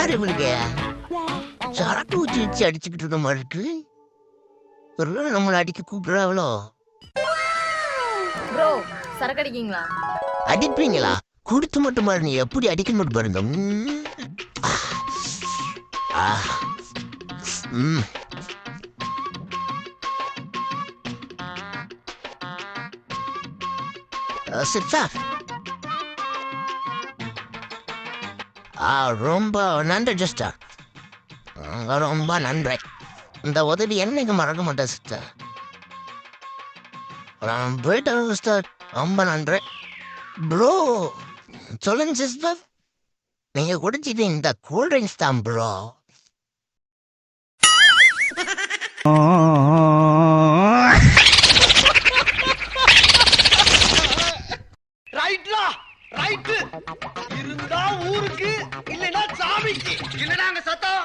யாரு இவளுக்கு சரக்கு ஊற்றி வச்சு அடிச்சுக்கிட்டு இருக்க மாதிரி இருக்கு. ஒரு நம்மளை அடிக்க கூப்பிடுறாவளோ? ப்ரோ சரக்கு அடிக்கீங்களா? அடிப்பீங்களா? கொடுத்து மட்டும் பாரு, நீ எப்படி அடிக்க மட்டும் பாருங்க. சித்தா ரொம்ப நன்றி சிஸ்டர், ரொம்ப நன்றி. இந்த உதவி என்னைக்கு மறக்க மாட்டேன் சிஸ்டர். போயிட்டு சிஸ்டர், ரொம்ப நன்றி. ப்ரோ சொல்லுங்க சிஸ்டர். நீங்க குடிச்சிட்டு இந்த கூல்ட்ரிங்க்ஸ் தான் ப்ரோ. ரைட்லா ரைட் இருந்தா ஊருக்கு இல்லைன்னா சாமிக்கு. என்னடா அங்க சத்தம்?